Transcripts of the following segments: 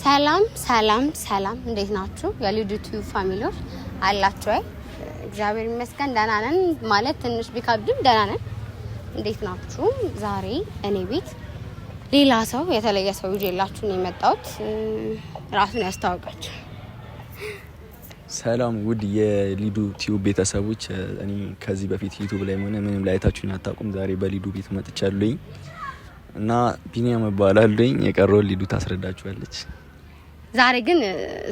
ሰላም እንዴት ናችሁ? የሊዱ ቲዩብ ፋሚሊዎች አላችሁ ወይ? እግዚአብሔር ይመስገን ደህና ነን። ማለት ትንሽ ቢከብድም ደህና ነን። እንዴት ናችሁ? ዛሬ እኔ ቤት ሌላ ሰው የተለየ ሰው ይዤላችሁ ነው የመጣሁት። ራሱን ያስተዋውቃችሁ። ሰላም ውድ የሊዱ ቲዩብ ቤተሰቦች፣ እኔ ከዚህ በፊት ዩቲዩብ ላይ ምንም ላይ አይታችሁኝ አታውቁም። ዛሬ በሊዱ ቤት መጥቻለሁኝ እና ቢኒያም እባላለሁኝ። የቀረውን ሊዱ ታስረዳችኋለች። ዛሬ ግን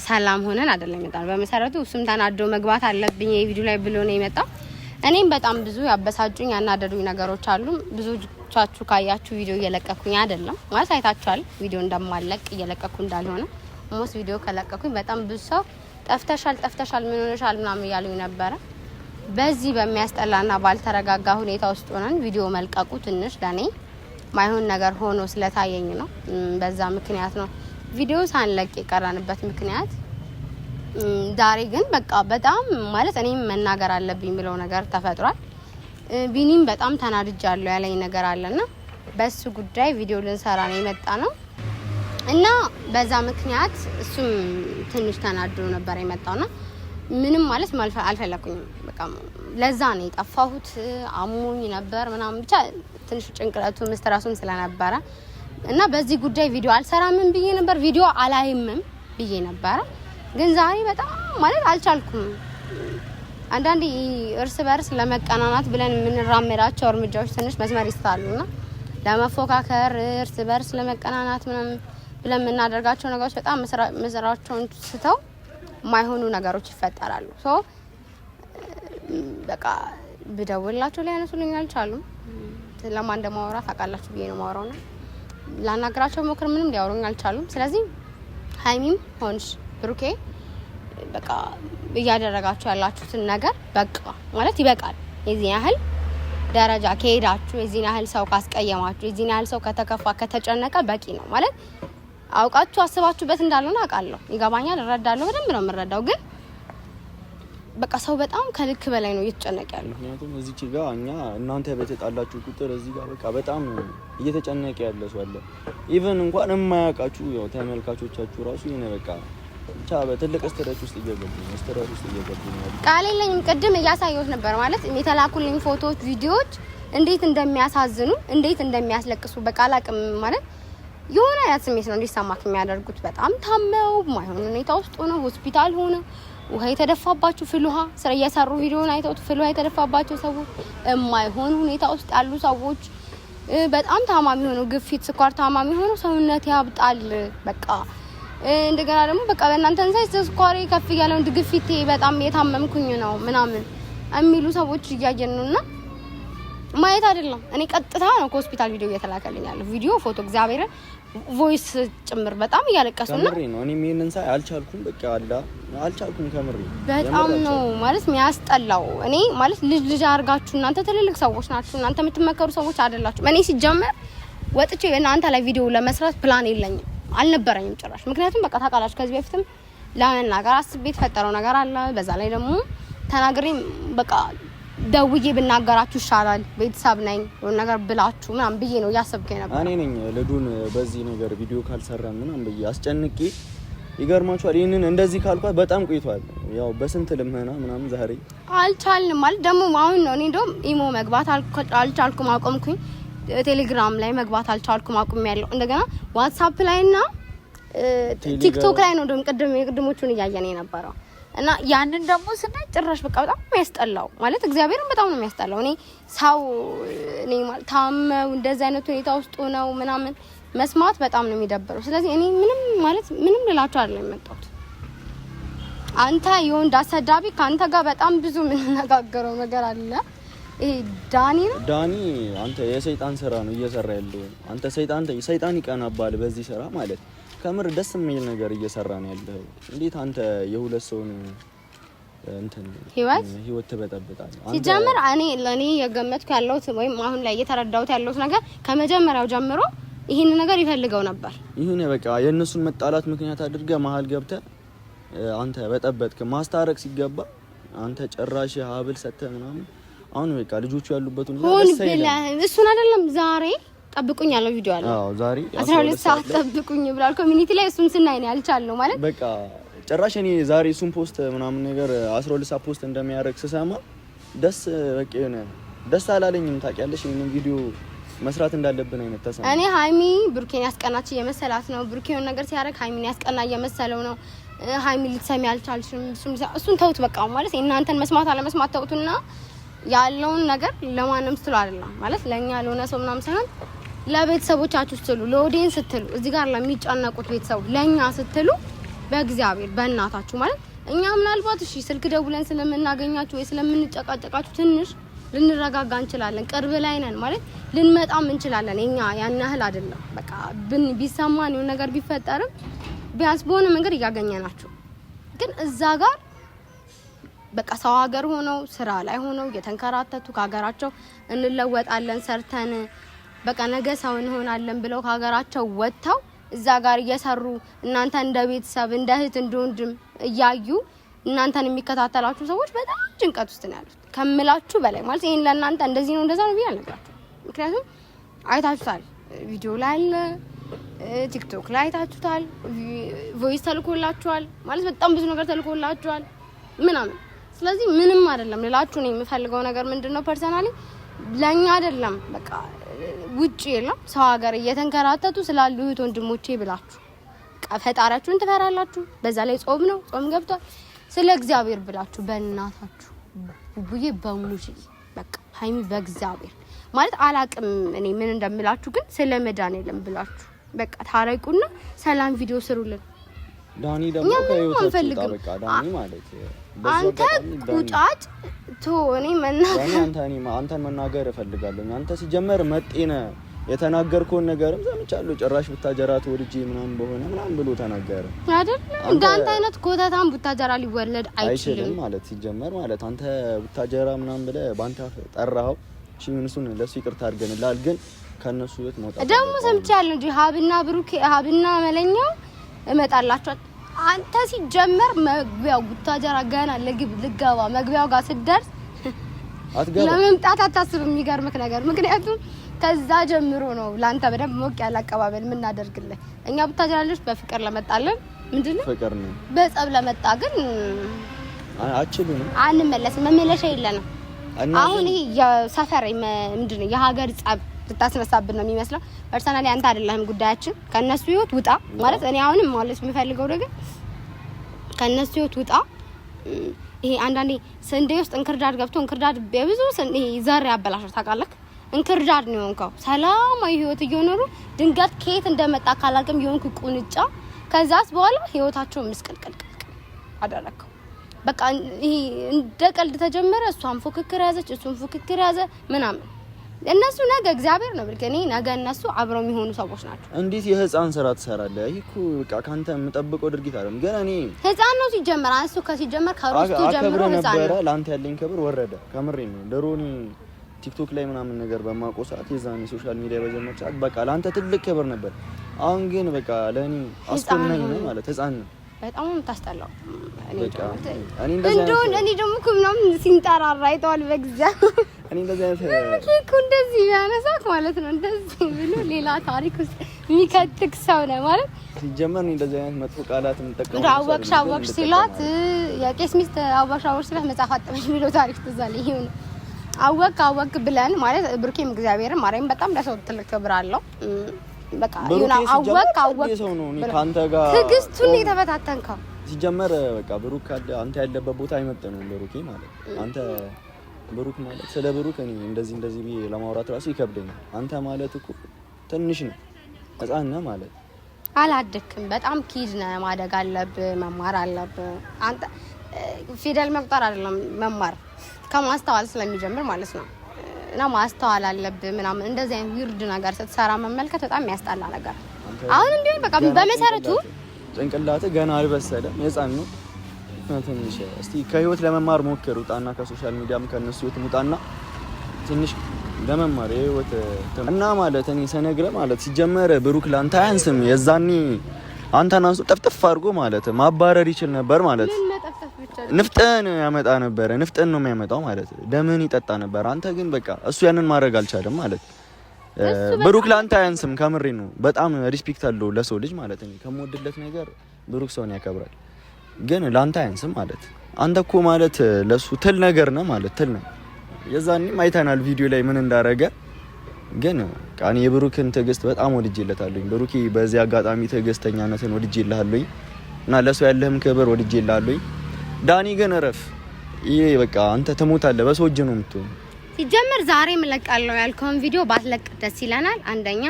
ሰላም ሆነን አይደለም የመጣነው። በመሰረቱ እሱም ተናዶ መግባት አለብኝ የቪዲዮ ላይ ብሎ ነው የመጣው። እኔም በጣም ብዙ ያበሳጩኝ ያናደዱኝ ነገሮች አሉ። ብዙዎቻችሁ ካያችሁ ቪዲዮ እየለቀኩኝ አይደለም ማለት አይታችኋል። ቪዲዮ እንደማለቅ እየለቀኩ እንዳልሆነ ሞስ ቪዲዮ ከለቀኩኝ በጣም ብዙ ሰው ጠፍተሻል ምን ሆነሻል ምናምን እያሉኝ ነበረ። በዚህ በሚያስጠላና ባልተረጋጋ ሁኔታ ውስጥ ሆነን ቪዲዮ መልቀቁ ትንሽ ለኔ ማይሆን ነገር ሆኖ ስለታየኝ ነው። በዛ ምክንያት ነው ቪዲዮ ሳንለቅ የቀረንበት ምክንያት። ዛሬ ግን በቃ በጣም ማለት እኔም መናገር አለብኝ ብለው ነገር ተፈጥሯል። ቢኒም በጣም ተናድጃለሁ ያለኝ ነገር አለና በሱ ጉዳይ ቪዲዮ ልንሰራ ነው የመጣ ነው እና በዛ ምክንያት እሱም ትንሽ ተናዶ ነበር የመጣውና ምንም ማለት አልፈለኩኝም። በቃ ለዛ ነው የጠፋሁት። አሞኝ ነበር ምናምን ብቻ ትንሽ ጭንቅላቱ ምስትራሱን ስለነበረ እና በዚህ ጉዳይ ቪዲዮ አልሰራምም ብዬ ነበር። ቪዲዮ አላይምም ብዬ ነበር። ግን ዛሬ በጣም ማለት አልቻልኩም። አንዳንዴ እርስ በርስ ለመቀናናት ብለን የምንራመዳቸው እርምጃዎች ትንሽ መስመር ይስታሉና ለመፎካከር እርስ በርስ ለመቀናናት ምናምን ብለን የምናደርጋቸው ነገሮች በጣም መስራቸውን ስተው ማይሆኑ ነገሮች ይፈጠራሉ። በቃ ብደውላቸው ሊያነሱልኝ አልቻሉም። ለማን እንደማወራ ታውቃላችሁ ብዬ ነው ማወራውና ላናግራቸው ሞክር ምንም ሊያወሩኝ አልቻሉም። ስለዚህ ሃይሚም ሆንሽ ብሩኬ በቃ እያደረጋችሁ ያላችሁትን ነገር በቃ ማለት ይበቃል። የዚህ ያህል ደረጃ ከሄዳችሁ፣ የዚህ ያህል ሰው ካስቀየማችሁ፣ የዚህ ያህል ሰው ከተከፋ ከተጨነቀ በቂ ነው ማለት አውቃችሁ አስባችሁበት እንዳልሆነ አውቃለሁ፣ ይገባኛል፣ እረዳለሁ፣ በደንብ ነው የምረዳው። ግን በቃ ሰው በጣም ከልክ በላይ ነው እየተጨነቀ ያለው። ምክንያቱም እዚች ጋር እኛ እናንተ በተጣላችሁ ቁጥር እዚህ ጋር በቃ በጣም እየተጨነቀ ያለ ሰው አለ። ኢቭን እንኳን የማያውቃችሁ ያው ተመልካቾቻችሁ ራሱ የሆነ በቃ ብቻ በትልቅ ስትረስ ውስጥ እየገቡ ነው። ቃል የለኝም። ቅድም እያሳየሁት ነበር ማለት የተላኩልኝ ፎቶዎች፣ ቪዲዮዎች እንዴት እንደሚያሳዝኑ እንዴት እንደሚያስለቅሱ በቃ አላቅም ማለት የሆነ አይነት ስሜት ነው እንዲሰማክ የሚያደርጉት። በጣም ታመው ማይሆን ሁኔታ ውስጥ ሆነው ሆስፒታል ሆነው ውሃ የተደፋባቸው ፍልውሃ ስራ እየሰሩ ቪዲዮን አይተውት ፍልውሃ የተደፋባቸው ሰዎች፣ የማይሆን ሁኔታ ውስጥ ያሉ ሰዎች፣ በጣም ታማሚ ሆነው ግፊት፣ ስኳር ታማሚ ሆነው ሰውነት ያብጣል በቃ እንደገና ደግሞ በቃ በእናንተን ሳይዝ ስኳሬ ከፍ ያለው ግፊቴ በጣም የታመምኩኝ ነው ምናምን የሚሉ ሰዎች እያየን ነውና ማየት አይደለም። እኔ ቀጥታ ነው ከሆስፒታል ቪዲዮ እየተላከልኝ ያለው ቪዲዮ ፎቶ እግዚአብሔር ቮይስ ጭምር በጣም እያለቀሱና ከምሬ ነው። እኔ ምን ሳይ አልቻልኩም። በቃ አልቻልኩም ከምሬ በጣም ነው ማለት የሚያስጠላው። እኔ ማለት ልጅ አርጋችሁ እናንተ ትልልቅ ሰዎች ናችሁ። እናንተ የምትመከሩ ሰዎች አይደላችሁም። እኔ ሲጀመር ወጥቼ እናንተ ላይ ቪዲዮ ለመስራት ፕላን የለኝም አልነበረኝም ጭራሽ። ምክንያቱም በቃ ታውቃላችሁ ከዚህ በፊትም ለመናገር አስቤ የተፈጠረው ነገር አለ። በዛ ላይ ደግሞ ተናግሬ በቃ ደውዬ ብናገራችሁ ይሻላል ቤተሰብ ነኝ የሆነ ነገር ብላችሁ ምናምን ብዬ ነው ያሰብከኝ ነበር። እኔ ነኝ ልዱን በዚህ ነገር ቪዲዮ ካልሰራን ምናምን ብዬ አስጨንቄ ይገርማችኋል። ይሄንን እንደዚህ ካልኳት በጣም ቆይቷል። ያው በስንት ልመና ምናምን ዛሬ አልቻልንም ማለት ደግሞ አሁን ነው። እኔ እንደውም ኢሞ መግባት አልቻልኩም አቆምኩኝ። ቴሌግራም ላይ መግባት አልቻልኩም አቁሜያለሁ። እንደገና ዋትስአፕ ላይና ቲክቶክ ላይ ነው እንደውም የቅድሞቹን እያየን የነበረው እና ያንን ደግሞ ስናይ ጭራሽ በቃ በጣም የሚያስጠላው ማለት እግዚአብሔርን በጣም ነው የሚያስጠላው። እኔ ሰው እኔ ማለት ታመው እንደዚህ አይነት ሁኔታ ውስጥ ነው ምናምን መስማት በጣም ነው የሚደብረው። ስለዚህ እኔ ምንም ልላችሁ አይደለም የመጣሁት። አንተ የወንድ አሰዳቢ ካንተ ጋር በጣም ብዙ የምንነጋገረው ነገር አለ። ይሄ ዳኒ አንተ የሰይጣን ስራ ነው እየሰራ ያለው። አንተ ሰይጣን ይቀናባል በዚህ ስራ ማለት ከምር ደስ የሚል ነገር እየሰራ ነው ያለው። እንዴት አንተ የሁለት ሰውን ህይወት ተበጠብጣለህ? ሲጀምር ለኔ የገመትኩ ያለሁት ወይም አሁን ላይ እየተረዳሁት ያለሁት ነገር ከመጀመሪያው ጀምሮ ይሄን ነገር ይፈልገው ነበር። ይሄን በቃ የእነሱን መጣላት ምክንያት አድርገህ መሀል ገብተህ አንተ በጠበጥክ። ማስታረቅ ሲገባ አንተ ጭራሽ ሀብል ሰተህ ምናምን። አሁን በቃ ልጆቹ ያሉበት ሁሉ ደስ አይልም። እሱን አይደለም ዛሬ ጠብቁኝ ያለው ቪዲዮ አለ። አዎ ዛሬ 12 ሰዓት ጠብቁኝ ብሏል ኮሚኒቲ ላይ። እሱን ስናይ ነው ያልቻልነው ማለት በቃ ጭራሽ እኔ ዛሬ እሱን ፖስት ምናምን ነገር 12 ሰዓት ፖስት እንደሚያደርግ ስሰማ በቃ የሆነ ደስ አላለኝም። ታውቂያለሽ ይሄንን ቪዲዮ መስራት እንዳለብን አይነት ተሰማ። እኔ ሃይሚ ብሩኬን ያስቀናች እየመሰላት ነው። ብሩኬውን ነገር ሲያደርግ ሃይሚን ያስቀና እየመሰለው ነው። ሃይሚ ልትሰሚ አልቻልሽም። እሱን ተውት በቃ ማለት እናንተን መስማት አለመስማት ተውቱና ያለውን ነገር ለማንም ስትሉ አይደለም ማለት ለኛ ለሆነ ሰው ምናምን ሳይሆን ለቤተሰቦቻችሁ ስትሉ ለኦዲየንስ ስትሉ እዚህ ጋር ለሚጫነቁት ቤተሰቡ ለኛ ስትሉ በእግዚአብሔር በእናታችሁ ማለት እኛ ምናልባት እሺ ስልክ ደውለን ስለምናገኛችሁ ወይ ስለምንጨቃጨቃችሁ ትንሽ ልንረጋጋ እንችላለን። ቅርብ ላይ ነን ማለት ልንመጣም እንችላለን። እኛ ያን ያህል አይደለም በቃ ቢሰማን የሆነ ነገር ቢፈጠርም ቢያንስ በሆነ መንገድ እያገኘናችሁ ግን እዛ ጋር በቃ ሰው ሀገር ሆነው ስራ ላይ ሆነው የተንከራተቱ ከሀገራቸው እንለወጣለን ሰርተን በቃ ነገ ሰው እንሆናለን ብለው ከሀገራቸው ወጥተው እዛ ጋር እየሰሩ እናንተ እንደ ቤተሰብ እንደ እህት እንደ ወንድም እያዩ እናንተን የሚከታተላችሁ ሰዎች በጣም ጭንቀት ውስጥ ነው ያሉት ከምላችሁ በላይ ማለት ይሄን ለእናንተ እንደዚህ ነው እንደዛ ነው ቢያል ነግራችሁ። ምክንያቱም አይታችሁታል፣ ቪዲዮ ላይ አለ፣ ቲክቶክ ላይ አይታችሁታል፣ ቮይስ ተልኮላችኋል ማለት በጣም ብዙ ነገር ተልኮላችኋል ምናምን። ስለዚህ ምንም አይደለም ልላችሁ ነው የምፈልገው ነገር ምንድነው ፐርሰናሊ ለኛ አይደለም በቃ ውጪ የለም ሰው ሀገር እየተንከራተቱ ስላሉ እህት ወንድሞቼ ብላችሁ ፈጣሪያችሁን ትፈራላችሁ። በዛ ላይ ጾም ነው ጾም ገብቷል። ስለ እግዚአብሔር ብላችሁ በእናታችሁ ቡቡዬ በሙጂ በቃ ሃይሚ በእግዚአብሔር ማለት አላቅም እኔ ምን እንደምላችሁ ግን ስለ መዳን የለም ብላችሁ በቃ ታረቁና ሰላም ቪዲዮ ስሩልን። ዳኒ ደግሞ ከዩቲዩብ በቃ ዳኒ ማለት አንተ ቁጫጭ ቶኒ አንተን መናገር እፈልጋለሁ። አንተ ሲጀመር መጤነ የተናገርከውን ነገርም ሰምቻለሁ። ጭራሽ ቡታጀራት ወልጄ ምናምን በሆነ ምናምን ብሎ ተናገረ አይደል? እንዳንተ አይነት ኮታታም ቡታጀራ ሊወለድ አይችልም ማለት ሲጀመር ማለት አንተ ቡታጀራ ምናምን ብለህ ባንተ ጠራኸው። እሺ ምንሱን ለሱ ይቅርታ አድርገንላል። ግን ከነሱ ቤት መውጣት ደግሞ ሰምቻለሁ እንጂ ሀብና ብሩክ ሀብና መለኛው እመጣላችሁ። አንተ ሲጀመር መግቢያው ቡታጀራ ገና ልገባ መግቢያው ጋር ስትደርስ ለመምጣት አታስብም። የሚገርምክ ነገር ምክንያቱም ከዛ ጀምሮ ነው ላንተ በደንብ ሞቅ ያለ አቀባበል የምናደርግልህ። እኛ ቡታጀራ ልጅ በፍቅር ለመጣለን ምንድነው ፍቅር ነው። በጸብ ለመጣ ግን አችሉም አንመለስም። መመለሻ የለንም። አሁን ይሄ የሰፈር ምንድነው የሀገር ጸብ ልታስነሳብን ነው የሚመስለው። ፐርሰናሊ አንተ አይደለም ጉዳያችን። ከነሱ ህይወት ውጣ ማለት እኔ አሁንም ማለት የምፈልገው ነገር ከነሱ ህይወት ውጣ። ይሄ አንዳንዴ ስንዴ ውስጥ እንክርዳድ ገብቶ እንክርዳድ በብዙ ስንዴ ዘር ያበላሻል ታውቃለህ። እንክርዳድ ነው የሆንከው። ሰላማዊ ህይወት እየኖሩ ድንገት ከየት እንደመጣ ካላልከም የሆንኩ ቁንጫ ከዛስ በኋላ ህይወታቸው ምስቅልቅልቅል አደረከው። በቃ ይሄ እንደ ቀልድ ተጀመረ። እሷም ፉክክር ያዘች፣ እሱም ፉክክር ያዘ ምናምን። እነሱ ነገ እግዚአብሔር ነው ብልከኔ ነገ እነሱ አብረው የሚሆኑ ሰዎች ናቸው። እንዴት የህፃን ስራ ትሰራለህ? ይሄ እኮ በቃ ካንተ የምጠብቀው ድርጊት አይደለም። ግን እኔ ህፃን ነው ሲጀመር አንሱ ከሲጀመር ከሮስቱ ጀምሮ ህፃን ነው። ላንተ ያለኝ ክብር ወረደ። ከምሬ ነው። ድሮኒ ቲክቶክ ላይ ምናምን ነገር በማቆ ሰዓት የዛኔ ሶሻል ሚዲያ በጀመርኩ ሰዓት በቃ ላንተ ትልቅ ክብር ነበር። አሁን ግን በቃ ለኔ አስቆናኝ ነው ማለት ህፃን ነው። በጣም ታስጠላው። እኔ ደግሞ ኩምናም ሲንጠራራ አይተዋል በእግዚአብሔር። እኔ እንደዚህ ያነሳክ ማለት ነው እንደዚህ ብሎ ሌላ ታሪክ ውስጥ የሚከትክ ሰው ነው ማለት ሲጀመር። እንደዚህ አይነት መጥፎ ቃላት የምጠቀመው አወቅሽ ሲላት የቄስ ሚስት አወቅሽ ሲላት መጽሐፍ አጥበሽ የሚለው ታሪክ ትዛለ። ይሄን አወቅ ብለን ማለት ብሩኬም እግዚአብሔርም ማርያም በጣም ለሰው ትልቅ ክብር አለው። በቃ ይሁን አወቅ ሰው ነው። እኔ ካንተ ጋር ትግስቱን የተፈታተንከው ሲጀመር በቃ ብሩክ ካለ አንተ ያለበት ቦታ አይመጥንም። ብሩኬ ማለት አንተ ብሩክ ማለት ስለ ብሩክ እኔ እንደዚህ ብዬ ለማውራት ራሱ ይከብደኛል። አንተ ማለት እኮ ትንሽ ነው፣ ህፃን ነህ ማለት አላደክም። በጣም ኪድ ነህ፣ ማደግ አለብህ፣ መማር አለብህ። አንተ ፊደል መቁጠር አይደለም መማር ከማስተዋል ስለሚጀምር ማለት ነው። እና ማስተዋል አለብህ ምናምን። እንደዚህ አይነት ዊርድ ነገር ስትሰራ መመልከት በጣም የሚያስጠላ ነገር። አሁንም ቢሆን በቃ በመሰረቱ ጭንቅላትህ ገና አልበሰለም፣ ህፃን ነው ትንሽ። እስቲ ከህይወት ለመማር ሞክር። ውጣና ከሶሻል ሚዲያም ከነሱ ህይወት ሙጣና ትንሽ ለመማር የህይወት እና ማለት እኔ ሰነግረ ማለት ሲጀመር ብሩክ ላንተ አያንስም። የዛኔ አንተን አንሱ ጠፍጥፍ አድርጎ ማለት ማባረር ይችል ነበር ማለት ንፍጠን ያመጣ ነበር። ንፍጠን ነው የሚያመጣው ማለት ደምን ይጠጣ ነበር። አንተ ግን በቃ እሱ ያንን ማድረግ አልቻለም ማለት ብሩክ ላንተ አያንስም። ከምሬ ነው። በጣም ሪስፔክት አለው ለሰው ልጅ ማለት ነው። ከመወደለት ነገር ብሩክ ሰውን ያከብራል። ግን ላንተ አያንስም ማለት አንተ እኮ ማለት ለሱ ትል ነገር ነው ማለት ትል ነው። የዛኔም አይተናል ቪዲዮ ላይ ምን እንዳረገ። ግን ቃኒ የብሩክን ትዕግስት በጣም ወድጄለታለሁ። ብሩኪ በዚህ አጋጣሚ ትዕግስተኛነትን ወድጄልሃለሁ እና ለሰው ያለህም ክብር ወድጄልሃለሁ። ዳኒ ግን እረፍ። ይሄ በቃ አንተ ትሞታለህ። በሰው እጅ ነው የምትሆነው። ሲጀምር ዛሬ መለቃለሁ ያልከውን ቪዲዮ ባትለቅ ደስ ይለናል። አንደኛ፣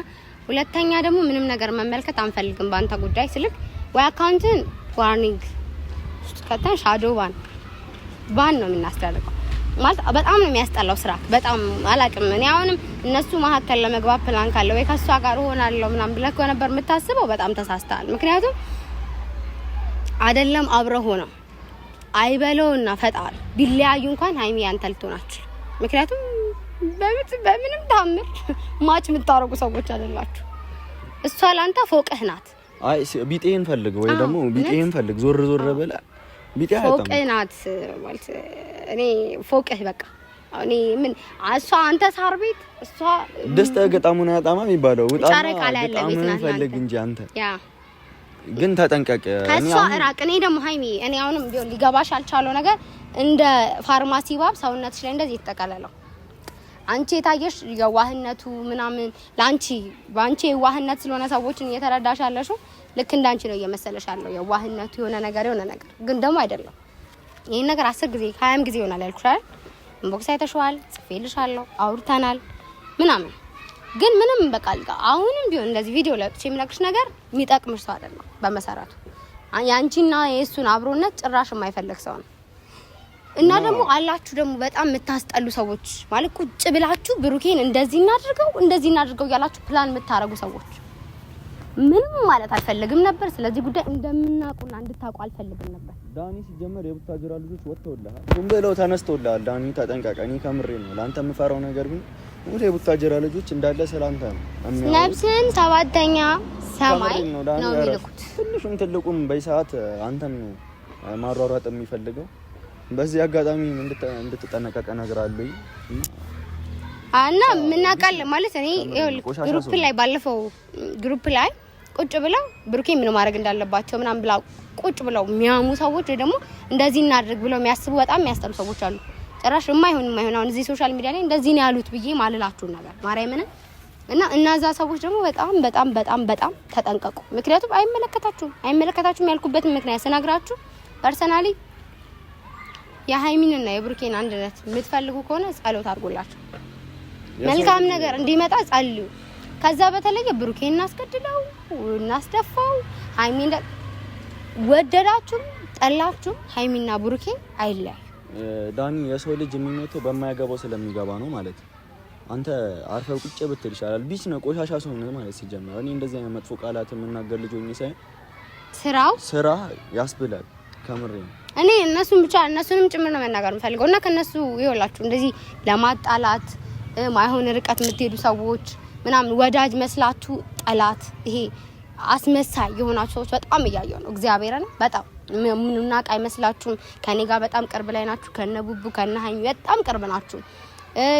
ሁለተኛ ደግሞ ምንም ነገር መመልከት አንፈልግም ባንተ ጉዳይ ስልክ ወይ አካውንትን ዋርኒንግ ከተን ሻዶ ባን ነው የምናስተላልፈው ማለት በጣም ነው የሚያስጠላው ስራ። በጣም አላቅም። እኔ አሁንም እነሱ መሀከል ለመግባት ፕላን ካለ ወይ ከሷ ጋር ሆናለሁ ምናምን ብለህ ነበር የምታስበው፣ በጣም ተሳስተሃል። ምክንያቱም አይደለም አብረው ሆነው አይበለውና ፈጣሪ ቢለያዩ እንኳን ሃይሚ ያንተ ልትሆናችሁ። ምክንያቱም በምንም ታምር ማች የምታረጉ ሰዎች አይደላችሁ። እሷ ላንተ ፎቅህ ናት። አይ ቢጤን ፈልግ ወይ ደግሞ ቢጤን ፈልግ ዞር በላ ቢጤ አይተም ፎቅህ ናት ማለት እኔ ፎቅህ በቃ እኔ ምን እሷ አንተ ሳር ቤት እሷ ደስታ ገጣሙን ያጣማ የሚባለው ወጣና ገጣሙን ፈልግ እንጂ አንተ ያ ግን ተጠንቀቅ። እኔ አራቅ። እኔ ደግሞ ሃይሚ እኔ አሁንም ቢሆን ሊገባሽ አልቻለው ነገር እንደ ፋርማሲ ባብ ሰውነትሽ ላይ እንደዚህ ይተቀለለው አንቺ የታየሽ የዋህነቱ ምናምን ላንቺ ባንቺ የዋህነት ስለሆነ ሰዎችን እየተረዳሽ ያለሽው ልክ እንዳንቺ ነው እየመሰለሽ ያለው የዋህነቱ የሆነ ነገር ግን ደግሞ አይደለም። ይሄን ነገር 10 ጊዜ 20 ጊዜ ይሆናል ያልኩሽ አይደል? ኢንቦክስ አይተሽዋል፣ ጽፌልሻለሁ፣ አውርተናል ምናምን። ግን ምንም በቃል አሁንም ቢሆን እንደዚህ ቪዲዮ ላይ የሚለቅሽ ነገር የሚጠቅምሽ ሰው አይደለም በመሰረቱ። ያንቺና የእሱን አብሮነት ጭራሽ የማይፈልግ ሰው ነው። እና ደግሞ አላችሁ ደግሞ በጣም የምታስጠሉ ሰዎች ማለት ቁጭ ብላችሁ ብሩኬን እንደዚህ እናድርገው ያላችሁ ፕላን የምታረጉ ሰዎች ምንም ማለት አልፈልግም ነበር። ስለዚህ ጉዳይ እንደምናውቁና እንድታውቁ አልፈልግም ነበር። ዳኒ ሲጀመር የቡታጅራ ልጆች ወጥተውልሃል፣ ዝም ብለው ተነስተውልሃል። ዳኒ ተጠንቀቀኝ፣ ከምሬ ነው። ላንተ የምፈራው ነገር ግን ወደ የቡታጅራ ልጆች እንዳለ ሰላምታ ነው ነፍስን ሰባተኛ ሰማይ ነው የሚልኩት። ትንሹም ትልቁም በሰዓት አንተን ማሯሯጥ የሚፈልገው በዚህ አጋጣሚ እንድትጠነቀቀ ነገር አለኝ እና ምናቃል ማለት እኔ ግሩፕ ላይ ባለፈው ግሩፕ ላይ ቁጭ ብለው ብሩኬ ምን ማድረግ እንዳለባቸው ምናምን ብላ ቁጭ ብለው የሚያሙ ሰዎች ወይ ደግሞ እንደዚህ እናድርግ ብለው የሚያስቡ በጣም የሚያስጠሉ ሰዎች አሉ። ጭራሽ የማይሆን አሁን እዚህ ሶሻል ሚዲያ ላይ እንደዚህ ነው ያሉት ብዬ ማለላችሁ ነገር ማርያምን እና እነዛ ሰዎች ደግሞ በጣም ተጠንቀቁ። ምክንያቱም አይመለከታችሁም ያልኩበት ምክንያት ስነግራችሁ ፐርሰናሊ የሃይሚንና የብሩኬን አንድነት የምትፈልጉ ከሆነ ጸሎት አድርጉላችሁ፣ መልካም ነገር እንዲመጣ ጸልዩ። ከዛ በተለየ ብሩኬን እናስገድለው እናስደፋው ሃይሚን ወደዳችሁ ጠላችሁ ሃይሚና ብሩኬ አይለያዩ። ዳኒ የሰው ልጅ የሚሞተው በማያገባው ስለሚገባ ነው ማለት አንተ አርፈው ቁጭ ብትል ይሻላል። ቢስ ነው ቆሻሻ ሰው ነው ማለት ሲጀመር እኔ እንደዚህ አይነት መጥፎ ቃላት የምናገር ልጅ ሆኜ ሳይሆን ስራ ያስብላል ከምሬ ነው። እኔ እነሱንም ጭምር ነው መናገር የምፈልገው እና ከነሱ ይወላችሁ እንደዚህ ለማጣላት ማይሆን ርቀት የምትሄዱ ሰዎች ምናምን ወዳጅ መስላችሁ ጠላት ይሄ አስመሳይ የሆናችሁ ሰዎች በጣም እያየሁ ነው። እግዚአብሔርን በጣም ምንና ቃይ መስላችሁም ከኔ ጋር በጣም ቅርብ ላይ ናችሁ። ከነቡቡ ከነሃኝ በጣም ቅርብ ናችሁ።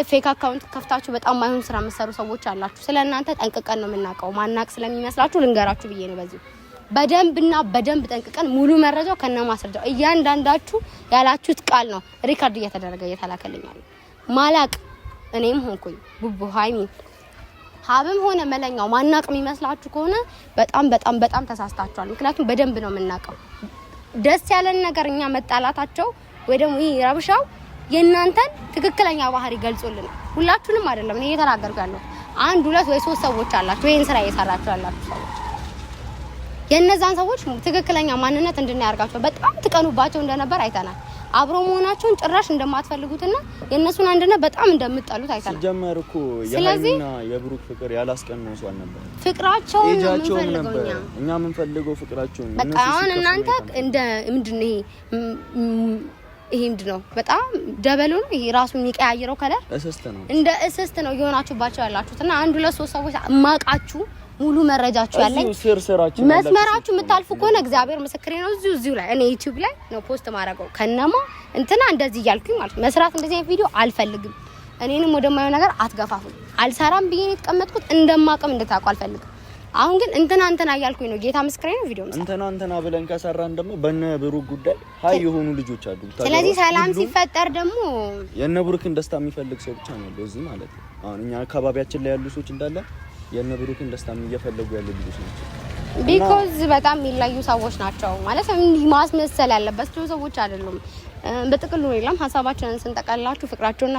ፌክ አካውንት ከፍታችሁ በጣም ማይሆን ስራ መስሩ ሰዎች አላችሁ። ስለናንተ ጠንቅቀን ነው የምናውቀው። ማናቅ ስለሚመስላችሁ ልንገራችሁ ብዬ ነው። በዚህ በደንብ ጠንቅቀን ሙሉ መረጃው ከነማስረጃው እያንዳንዳችሁ ያላችሁት ቃል ነው ሪካርድ እየተደረገ እየተላከልኛል። ማላቅ እኔም ሆንኩኝ ቡቡ ሃይሚ ሀብም ሆነ መለኛው ማናቅ የሚመስላችሁ ከሆነ በጣም ተሳስታችኋል። ምክንያቱም በደንብ ነው የምናውቀው። ደስ ያለን ነገር እኛ መጣላታቸው ወይ ደግሞ ይሄ ረብሻው የእናንተን ትክክለኛ ባህሪ ገልጾልን ሁላችሁንም አይደለም እኔ እየተናገርኩ ያለው 1 2 ወይ 3 ሰዎች አላችሁ ይሄን ስራ እየሰራችሁ ያላችሁ ሰዎች የነዛን ሰዎች ትክክለኛ ማንነት እንድናያርጋቸው በጣም ትቀኑባቸው እንደነበር አይተናል። አብሮ መሆናቸውን ጭራሽ እንደማትፈልጉትና የነሱን አንድነት በጣም እንደምትጠሉት አይተናል። ሲጀመር እኮ የሃይሚና የብሩክ ፍቅር ያላስቀነው ሰው ነበር። ፍቅራቸውን ነው እኛ የምንፈልገው ፍቅራቸውን ነው። በቃ አሁን እናንተ እንደ ምንድነው ይሄ ምንድነው በጣም ደበሉ ነው ይሄ ራሱን የሚቀያየረው ከለር እንደ እስስት ነው የሆናችሁባቸው ያላችሁትና 1 2 3 ሰዎች ማቃችሁ ሙሉ መረጃችሁ ያለኝ መስመራችሁ የምታልፉ ከሆነ እግዚአብሔር ምስክሬ ነው። እዚሁ ላይ እኔ ዩቲዩብ ላይ ነው ፖስት ማድረገው ከነማ እንትና እንደዚህ እያልኩኝ ማለት መስራት እንደዚህ ቪዲዮ አልፈልግም። እኔንም ወደማየው ነገር አትገፋፉኝ። አልሰራም ብዬ ነው የተቀመጥኩት። እንደማቀም እንድታውቁ አልፈልግም። አሁን ግን እንትና እያልኩኝ ነው። ጌታ ምስክሬ ነው። ቪዲዮ መስራት እንትና ብለን ከሰራን ደግሞ በነ ብሩክ ጉዳይ ሀይ የሆኑ ልጆች አሉ። ስለዚህ ሰላም ሲፈጠር ደግሞ የነ ብሩክን ደስታ የሚፈልግ ሰው ብቻ ነው እዚህ ማለት ነው። አሁን እኛ አካባቢያችን ላይ ያሉ ሰዎች እንዳለ የነ ብሩክን ደስታ እየፈለጉ ያሉ ልጆች ናቸው። ቢኮዝ በጣም የሚለዩ ሰዎች ናቸው ማለት እንዲህ ማስመሰል ያለባቸው ሰዎች አይደሉም። በጥቅሉ ሌላም ሀሳባችንን ስንጠቀልላችሁ ፍቅራቸውን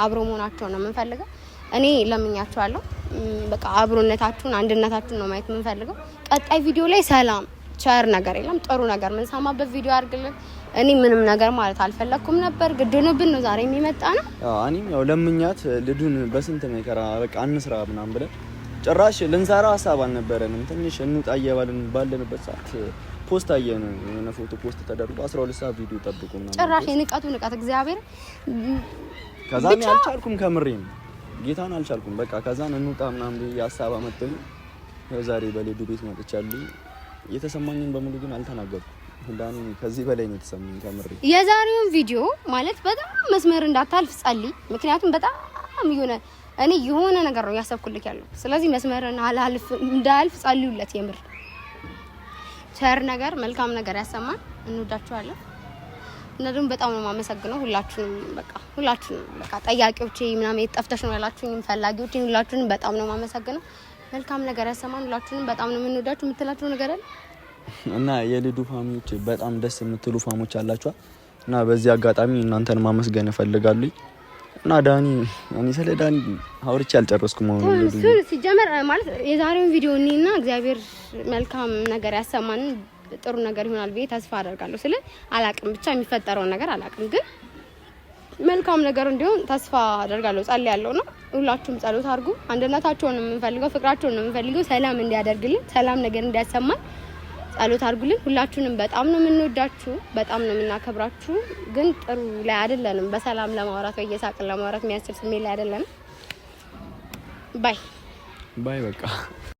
አብሮ መሆናቸውን ነው የምንፈልገው። እኔ ለምኛችኋለሁ። በቃ አብሮነታችሁን አንድነታችሁን ነው ማየት የምንፈልገው። ቀጣይ ቪዲዮ ላይ ሰላም ቸር ነገር የለም ጥሩ ነገር ምን ሰማበት ቪዲዮ አድርግልን። እኔ ምንም ነገር ማለት አልፈለኩም ነበር፣ ግድ ሆነብን ነው ዛሬ የሚመጣ ነው። እኔም ያው ለምኛት ልዱን በስንት መከራ በቃ አንስራ ምናምን ብለን ጭራሽ ልንሰራ ሀሳብ አልነበረንም። ትንሽ እንውጣ እየባልን ባለንበት ሰዓት ፖስት አየን፣ የሆነ ፎቶ ፖስት ተደርጎ 12 ሰዓት ቪዲዮ ጠብቁና ጭራሽ የንቀት እግዚአብሔር ከዛኔ አልቻልኩም፣ ከምሬም ጌታን አልቻልኩም። በቃ ከዛን እንውጣ ምናምን ሀሳብ አመጣኝ። ዛሬ በሌዱ ቤት መጥቻለሁ። የተሰማኝን በሙሉ ግን አልተናገርኩም። ዳኒ ከዚህ በላይ ነው የተሰማኝ ከምሬ። የዛሬውን ቪዲዮ ማለት በጣም መስመር እንዳታልፍ ጸልይ። ምክንያቱም በጣም እኔ የሆነ ነገር ነው ያሰብኩልክ ያለው። ስለዚህ መስመርን እንዳልፍ ጸልዩለት። የምር ቸር ነገር መልካም ነገር ያሰማን። እንወዳችኋለን። እና ደግሞ በጣም ነው የማመሰግነው ሁላችሁንም። በቃ ጠያቂዎቼ ምናምን የጠፍተሽ ነው ያላችሁኝ ፈላጊዎቼ ሁላችሁንም በጣም ነው የማመሰግነው። መልካም ነገር ያሰማን። ሁላችሁንም በጣም ነው የምንወዳችሁ። የምትላችሁ ነገር አለ? እና የልዱ ፋሚሊዎች በጣም ደስ የምትሉ ፋሞች አላችሁ እና በዚህ አጋጣሚ እናንተን ማመስገን እፈልጋለሁ። እና ዳኒ እኔ ስለ ዳኒ አውርቼ አልጨረስኩም። እሱ ሲጀመር ማለት የዛሬውን ቪዲዮ እኔና እግዚአብሔር መልካም ነገር ያሰማን ጥሩ ነገር ይሆናል ብዬ ተስፋ አደርጋለሁ። ስለ አላቅም ብቻ የሚፈጠረው ነገር አላቅም፣ ግን መልካም ነገር እንዲሆን ተስፋ አደርጋለሁ። ጸልያለሁ ነው። ሁላችሁም ጸሎት አድርጉ። አንድነታቸውን የምንፈልገው ፍቅራቸውን የምንፈልገው ሰላም እንዲያደርግልን ሰላም ነገር እንዲያሰማን ጸሎት አድርጉልን። ሁላችሁንም በጣም ነው የምንወዳችሁ፣ በጣም ነው የምናከብራችሁ። ግን ጥሩ ላይ አይደለንም። በሰላም ለማውራት በየሳቅን ለማውራት የሚያስችል ስሜት ላይ አይደለንም። ባይ በቃ